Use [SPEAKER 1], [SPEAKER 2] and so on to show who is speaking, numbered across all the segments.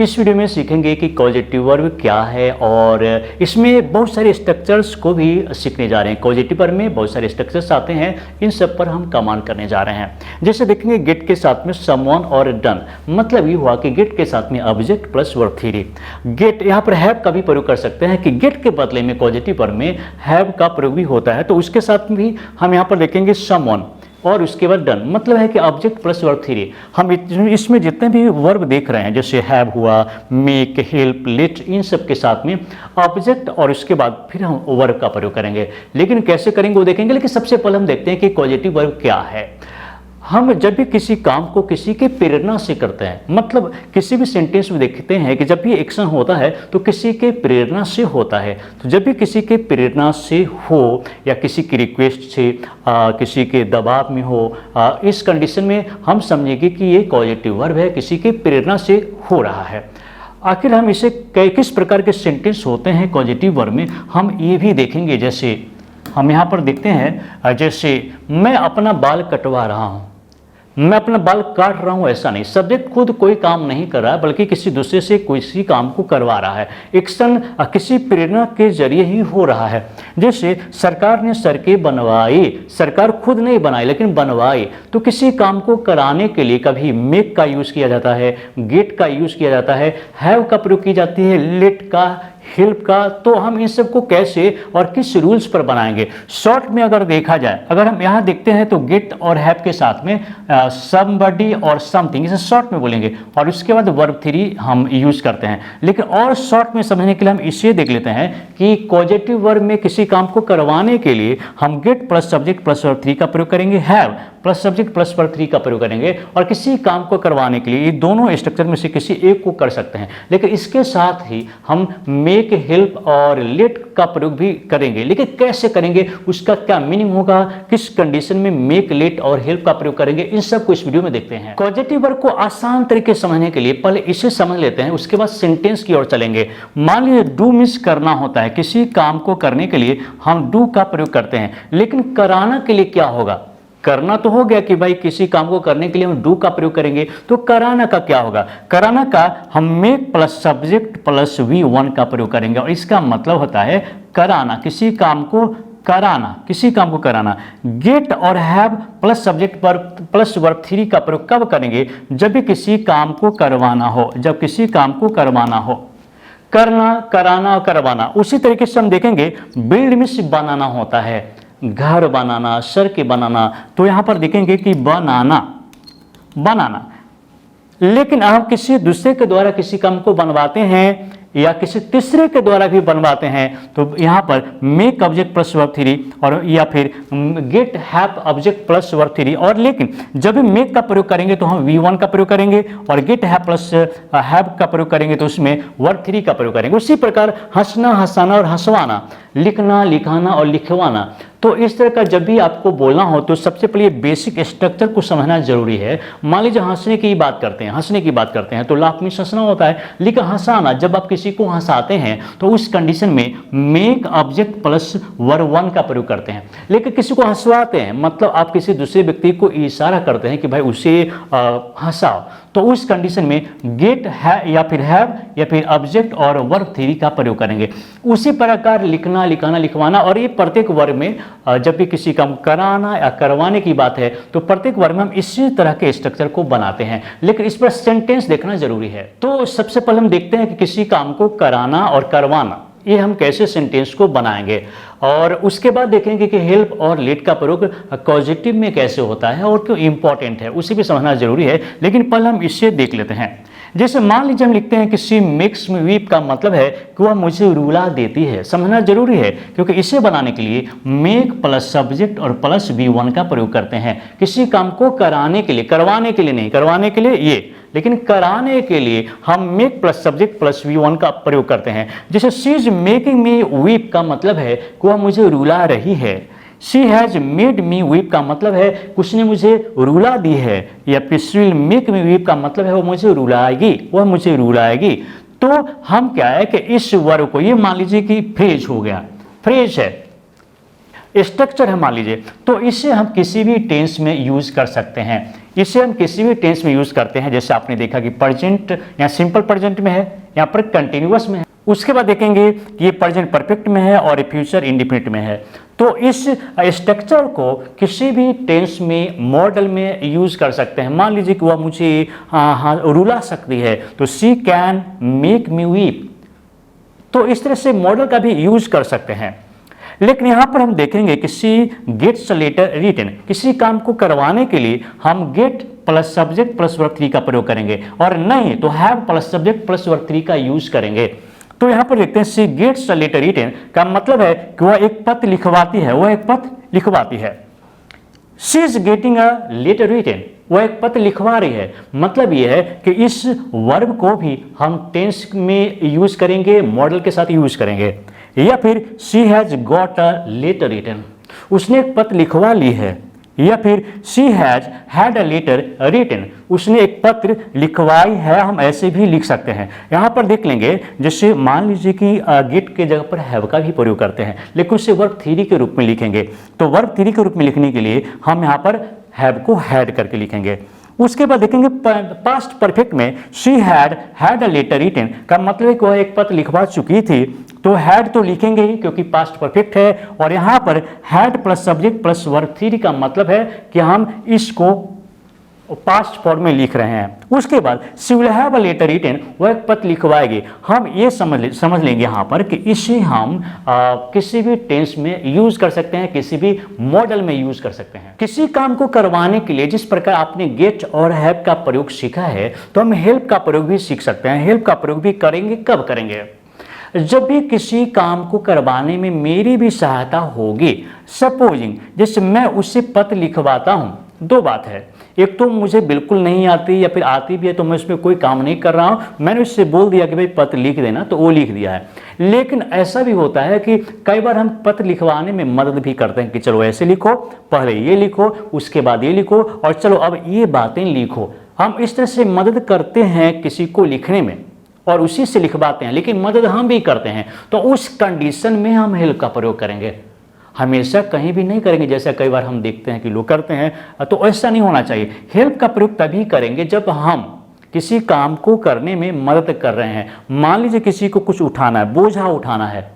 [SPEAKER 1] इस वीडियो में सीखेंगे कि कॉजेटिव वर्ब क्या है और इसमें बहुत सारे स्ट्रक्चर्स को भी सीखने जा रहे हैं। कॉजेटिव वर्ब में बहुत सारे स्ट्रक्चर्स आते हैं, इन सब पर हम कमांड करने जा रहे हैं। जैसे देखेंगे गेट के साथ में समवन और डन, मतलब ये हुआ कि गेट के साथ में object plus verb three. Get यहाँ पर हैव का भी प्रयोग कर सकते हैं कि गेट के बदले में कॉजेटिव वर्ब में हैव का प्रयोग भी होता है, तो उसके साथ भी हम यहाँ पर देखेंगे समवन और उसके बाद डन, मतलब है कि ऑब्जेक्ट प्लस वर्ब थ्री। हम इसमें जितने भी वर्ब देख रहे हैं जैसे हैव हुआ, मेक, हेल्प, लेट, इन सब के साथ में ऑब्जेक्ट और उसके बाद फिर हम वर्ब का प्रयोग करेंगे। लेकिन कैसे करेंगे वो देखेंगे। लेकिन सबसे पहले हम देखते हैं कि कॉजेटिव वर्ब क्या है। हम जब भी किसी काम को किसी के प्रेरणा से करते हैं, मतलब किसी भी सेंटेंस में देखते हैं कि जब भी एक्शन होता है तो किसी के प्रेरणा से होता है। तो जब भी किसी के प्रेरणा से हो या किसी की रिक्वेस्ट से, किसी के दबाव में हो, इस कंडीशन में हम समझेंगे कि ये कॉजेटिव वर्ब है, किसी के प्रेरणा से हो रहा है। आखिर हम इसे किस प्रकार के सेंटेंस होते हैं कॉजेटिव वर्ब में, हम ये भी देखेंगे। जैसे हम यहाँ पर देखते हैं, जैसे मैं अपना बाल कटवा रहा हूँ, मैं अपना बाल काट रहा हूं, ऐसा नहीं। सब्जेक्ट खुद कोई काम नहीं कर रहा है बल्कि किसी दूसरे से किसी काम को करवा रहा है। एक्शन किसी प्रेरणा के जरिए ही हो रहा है। जैसे सरकार ने सड़कें बनवाई, सरकार खुद नहीं बनाई लेकिन बनवाई, तो किसी काम को कराने के लिए कभी मेक का यूज किया जाता है, गेट का यूज किया जाता है, हैव का प्रयोग की जाती है, लेट का, हेल्प का। तो हम इन सब को कैसे और किस रूल्स पर बनाएंगे। शॉर्ट में अगर देखा जाए, अगर हम यहाँ देखते हैं तो गेट और हैव के साथ में समबडी और समथिंग, इसे शॉर्ट में बोलेंगे और उसके बाद वर्ब थ्री हम यूज करते हैं। लेकिन और शॉर्ट में समझने के लिए हम इसे देख लेते हैं कि कॉजेटिव वर्ब में किसी काम को करवाने के लिए हम gate plus subject plus verb three का प्रयोग करेंगे, have plus subject plus verb three का प्रयोग करेंगे, और किसी काम को करवाने के लिए ये दोनों स्ट्रक्चर में से किसी एक को कर सकते हैं। लेकिन इसके साथ ही हम मेक, हेल्प और लेट का प्रयोग भी करेंगे। लेकिन कैसे करेंगे, उसका क्या मीनिंग होगा, किस कंडीशन में मेक, लेट और हेल्प का प्रयोग करेंगे, इन सब को इस वीडियो में देखते हैं। कॉजेटिव वर्ब को आसान तरीके से समझने के लिए पहले इसे समझ लेते हैं, उसके बाद सेंटेंस की ओर चलेंगे। मान लीजिए डू मिस करना होता है, किसी काम को करने के लिए हम डू का प्रयोग करते हैं। लेकिन कराना के लिए क्या होगा। करना तो हो गया कि भाई किसी काम को करने के लिए हम डू का प्रयोग करेंगे, तो कराना का क्या होगा। कराना का हम make plus subject plus V one का प्रयोग करेंगे और इसका मतलब होता है कराना, किसी काम को कराना, किसी काम को कराना। गेट और हैव प्लस सब्जेक्ट पर प्लस वर्ब थ्री का प्रयोग कब करेंगे, जब भी किसी काम को करवाना हो, जब किसी काम को करवाना हो। करना, कराना और करवाना। उसी तरीके से हम देखेंगे बिल्ड में से बनाना होता है, घर बनाना, सड़कें बनाना, तो यहां पर देखेंगे कि बनाना, बनाना। लेकिन हम किसी दूसरे के द्वारा किसी काम को बनवाते हैं या किसी तीसरे के द्वारा भी बनवाते हैं, तो यहाँ पर make object plus verb three और या फिर get have object plus verb three. और लेकिन जब भी मेक का प्रयोग करेंगे तो हम V1 का प्रयोग करेंगे और गेट हैव प्लस हैव का प्रयोग करेंगे तो उसमें वर्ब थ्री का प्रयोग करेंगे। उसी प्रकार हंसना, हंसाना और हंसवाना, लिखना, लिखाना और लिखवाना। तो इस तरह का जब भी आपको बोलना हो तो सबसे पहले बेसिक स्ट्रक्चर को समझना जरूरी है। मान लीजिए हंसने की बात करते हैं, हंसने की बात करते हैं तो लाफ में हंसना होता है। लेकिन हंसाना, जब आप किसी को हंसाते हैं तो उस कंडीशन में make object plus verb one का प्रयोग करते हैं। लेकिन किसी को हंसवाते हैं, मतलब आप किसी दूसरे व्यक्ति को इशारा करते हैं कि भाई उसे हंसाओ, तो उस कंडीशन में गेट है या फिर हैव या फिर ऑब्जेक्ट और वर्ब थ्री का प्रयोग करेंगे। उसी प्रकार लिखना, लिखाना, लिखवाना, और ये प्रत्येक वर्ग में जब भी किसी काम कराना या करवाने की बात है तो प्रत्येक वर्ग में हम इसी तरह के स्ट्रक्चर को बनाते हैं। लेकिन इस पर सेंटेंस देखना जरूरी है। तो सबसे पहले हम देखते हैं कि किसी काम को कराना और करवाना, ये हम कैसे सेंटेंस को बनाएंगे, और उसके बाद देखेंगे कि हेल्प और लेट का प्रयोग कॉजेटिव में कैसे होता है और क्यों इंपॉर्टेंट है, उसे भी समझना जरूरी है। लेकिन पहले हम इसे देख लेते हैं। जैसे मान लीजिए हम लिखते हैं कि शी मेक्स मी वीप, का मतलब है कि वह मुझे रुला देती है। समझना जरूरी है क्योंकि इसे बनाने के लिए मेक प्लस सब्जेक्ट और प्लस V1 का प्रयोग करते हैं। किसी काम को कराने के लिए, करवाने के लिए नहीं, करवाने के लिए ये, लेकिन कराने के लिए हम make plus subject plus V1 का प्रयोग करते हैं। जैसे she is making me weep, का मतलब है कि वह मुझे रुला रही है। She has made me weep, का मतलब है उसने मुझे रुला दी है। या फिर she will make me weep, का मतलब है वो मुझे रुलाएगी, वह मुझे रुलाएगी। तो हम क्या है कि इस वर्ब को, ये मान लीजिए कि फ्रेज हो गया, फ्रेज है, स्ट्रक्चर है मान लीजिए, तो इसे हम किसी भी टेंस में यूज कर सकते हैं। इसे हम किसी भी टेंस में यूज करते हैं, जैसे आपने देखा कि प्रेजेंट या सिंपल प्रेजेंट में है, यहाँ पर कंटिन्यूअस में है। उसके बाद देखेंगे कि ये प्रेजेंट परफेक्ट में है और ये फ्यूचर इंडिफिनिट में है। तो इस स्ट्रक्चर को किसी भी टेंस में मॉडल में यूज कर सकते हैं। मान लीजिए कि वह मुझे रुला सकती है, तो she can make me weep. तो इस तरह से मॉडल का भी यूज कर सकते हैं। लेकिन यहाँ पर हम देखेंगे कि सी गेट्स लेटर रिटन, किसी काम को करवाने के लिए हम gate plus subject plus verb 3 का प्रयोग करेंगे, और नहीं तो have plus subject plus verb 3 का यूज करेंगे। तो यहाँ पर देखते हैं सी गेट्स अ लेटर रिटन का मतलब है कि वह एक पत्र लिखवाती है, वह एक पत्र लिखवाती है। She is getting a letter written, वह एक पत्र लिखवा रही है। मतलब यह है कि इस वर्ब को भी हम टेंस में यूज करेंगे, मॉडल के साथ यूज करेंगे। या फिर she has got a letter written, उसने एक पत्र लिखवा ली है। या फिर she has had a letter written, उसने एक पत्र लिखवाई है, हम ऐसे भी लिख सकते हैं। यहाँ पर देख लेंगे, जैसे मान लीजिए कि गेट के जगह पर हैव का भी प्रयोग करते हैं, लेकिन उसे वर्ब 3 के रूप में लिखेंगे। तो वर्ब 3 के रूप में लिखने के लिए हम यहाँ पर हैव को हैड करके लिखेंगे। उसके बाद देखेंगे पास्ट परफेक्ट में she had a letter written का मतलब है कि वह एक पत्र लिखवा चुकी थी। तो हैड तो लिखेंगे ही क्योंकि पास्ट परफेक्ट है, और यहाँ पर had plus subject plus verb 3 का मतलब है कि हम इसको पास्ट फॉर्म में लिख रहे हैं। उसके बाद she will have a letter written, वह एक पत्र लिखवाएगी। हम ये समझ लेंगे यहाँ पर कि इसे हम किसी भी टेंस में यूज कर सकते हैं, किसी भी मॉडल में यूज कर सकते हैं। किसी काम को करवाने के लिए जिस प्रकार आपने गेट और हैव का प्रयोग सीखा है, तो हम हेल्प का प्रयोग भी सीख सकते हैं। हेल्प का प्रयोग भी करेंगे, कब करेंगे? जब भी किसी काम को करवाने में मेरी भी सहायता होगी। सपोजिंग जैसे मैं उससे पत्र लिखवाता हूँ, दो बात है, एक तो मुझे बिल्कुल नहीं आती या फिर आती भी है तो मैं उसमें कोई काम नहीं कर रहा हूँ, मैंने उससे बोल दिया कि भाई पत्र लिख देना, तो वो लिख दिया है। लेकिन ऐसा भी होता है कि कई बार हम पत्र लिखवाने में मदद भी करते हैं कि चलो ऐसे लिखो, पहले ये लिखो, उसके बाद ये लिखो, और चलो अब ये बातें लिखो। हम इस तरह से मदद करते हैं किसी को लिखने में और उसी से लिखवाते हैं, लेकिन मदद हम भी करते हैं। तो उस कंडीशन में हम हेल्प का प्रयोग करेंगे, हमेशा कहीं भी नहीं करेंगे जैसा कई बार हम देखते हैं कि लोग करते हैं। तो ऐसा नहीं होना चाहिए। हेल्प का प्रयोग तभी करेंगे जब हम किसी काम को करने में मदद कर रहे हैं। मान लीजिए किसी को कुछ उठाना है, बोझा उठाना है,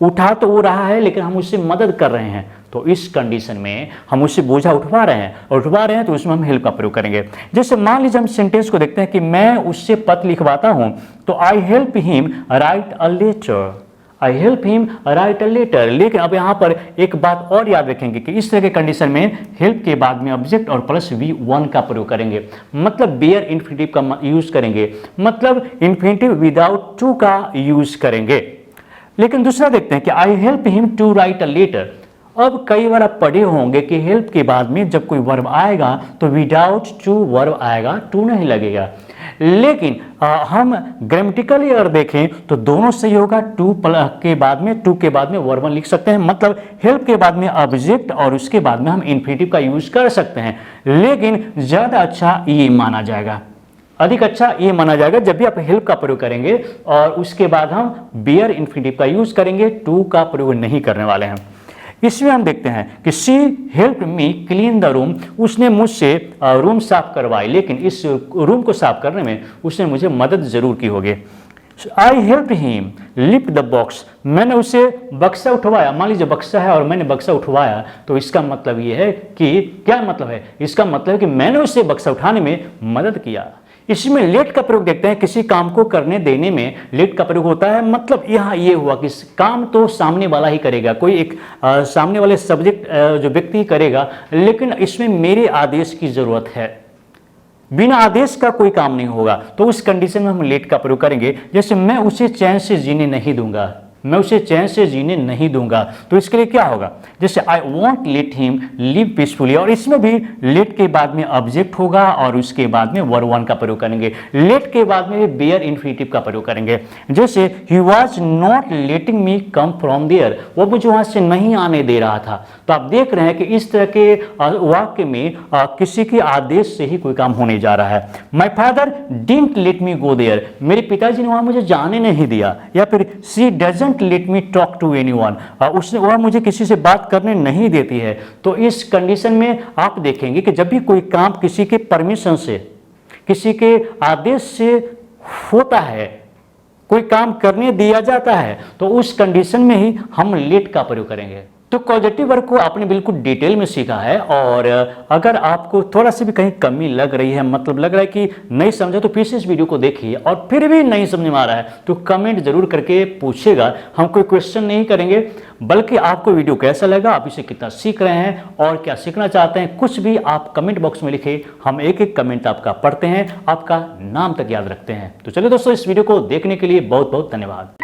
[SPEAKER 1] उठा तो वो रहा है लेकिन हम उससे मदद कर रहे हैं, तो इस कंडीशन में हम उससे बोझा उठवा रहे हैं, और उठवा रहे हैं तो उसमें हम हेल्प का प्रयोग करेंगे। जैसे मान लीजिए हम सेंटेंस को देखते हैं कि मैं उससे पत्र लिखवाता हूं, तो I help him write a letter, I help him write a letter. लेकिन अब यहाँ पर एक बात और याद रखेंगे कि इस तरह के कंडीशन में हेल्प के बाद में ऑब्जेक्ट और प्लस V1 का प्रयोग करेंगे, मतलब बेयर इन्फिनिटिव का यूज करेंगे, मतलब इन्फिनिटिव विदाउट टू का यूज करेंगे। लेकिन दूसरा देखते हैं कि I help him to write a letter. अब कई बार आप पढ़े होंगे कि हेल्प के बाद में जब कोई वर्ब आएगा तो विदाउट टू वर्ब आएगा, टू नहीं लगेगा। लेकिन हम ग्रामेटिकली अगर देखें तो दोनों सही होगा। टू के बाद में वर्ब लिख सकते हैं, मतलब हेल्प के बाद में ऑब्जेक्ट और उसके बाद में हम इन्फिनिटिव का यूज कर सकते हैं। लेकिन ज़्यादा अच्छा ये माना जाएगा, अधिक अच्छा ये माना जाएगा जब भी आप हेल्प का प्रयोग करेंगे और उसके बाद हम बेयर इन्फिनिटिव का यूज करेंगे, टू का प्रयोग नहीं करने वाले हैं। इसमें हम देखते हैं कि she help me clean the room, उसने मुझसे रूम साफ करवाई, लेकिन इस रूम को साफ करने में उसने मुझे मदद जरूर की होगी। आई help him lift the box, मैंने उसे बक्सा उठवाया। मान लीजिए बक्सा है और मैंने बक्सा उठवाया, तो इसका मतलब ये है कि क्या मतलब है? इसका मतलब है कि मैंने उसे बक्सा उठाने में मदद किया। इसमें लेट का प्रयोग देखते हैं, किसी काम को करने देने में लेट का प्रयोग होता है। मतलब यहाँ ये हुआ कि काम तो सामने वाला ही करेगा, कोई एक सामने वाले सब्जेक्ट जो व्यक्ति ही करेगा, लेकिन इसमें मेरे आदेश की जरूरत है, बिना आदेश का कोई काम नहीं होगा। तो उस कंडीशन में हम लेट का प्रयोग करेंगे। जैसे मैं उसे चैन से जीने नहीं दूंगा, मैं उसे चैन से जीने नहीं दूंगा, तो इसके लिए क्या होगा? जैसे I won't let him live peacefully, और इसमें भी लेट के बाद में ऑब्जेक्ट होगा और उसके बाद में वर्ब 1 का प्रयोग करेंगे। लेट के बाद में भी बेयर इन्फिनिटिव का प्रयोग करेंगे। जैसे he was not letting me come from there, वो मुझे वहां से नहीं आने दे रहा था। तो आप देख रहे हैं कि इस तरह के वाक्य में किसी के आदेश से ही कोई काम होने जा रहा है। My father didn't let me go there, मेरे पिताजी ने वहां मुझे जाने नहीं दिया। या फिर she doesn't doesn't let me talk to anyone, उसने वह मुझे किसी से बात करने नहीं देती है। तो इस कंडीशन में आप देखेंगे कि जब भी कोई काम किसी के परमिशन से, किसी के आदेश से होता है, कोई काम करने दिया जाता है, तो उस कंडीशन में ही हम लेट का प्रयोग करेंगे। तो कॉजेटिव वर्ब को आपने बिल्कुल डिटेल में सीखा है, और अगर आपको थोड़ा सी भी कहीं कमी लग रही है, मतलब लग रहा है कि नहीं समझा, तो फिर से इस वीडियो को देखिए, और फिर भी नहीं समझ में आ रहा है तो कमेंट जरूर करके पूछेगा। हम कोई क्वेश्चन नहीं करेंगे, बल्कि आपको वीडियो कैसा लगा, आप इसे कितना सीख रहे हैं और क्या सीखना चाहते हैं, कुछ भी आप कमेंट बॉक्स में लिखें। हम एक एक कमेंट आपका पढ़ते हैं, आपका नाम तक याद रखते हैं। तो चलिए दोस्तों, इस वीडियो को देखने के लिए बहुत बहुत धन्यवाद।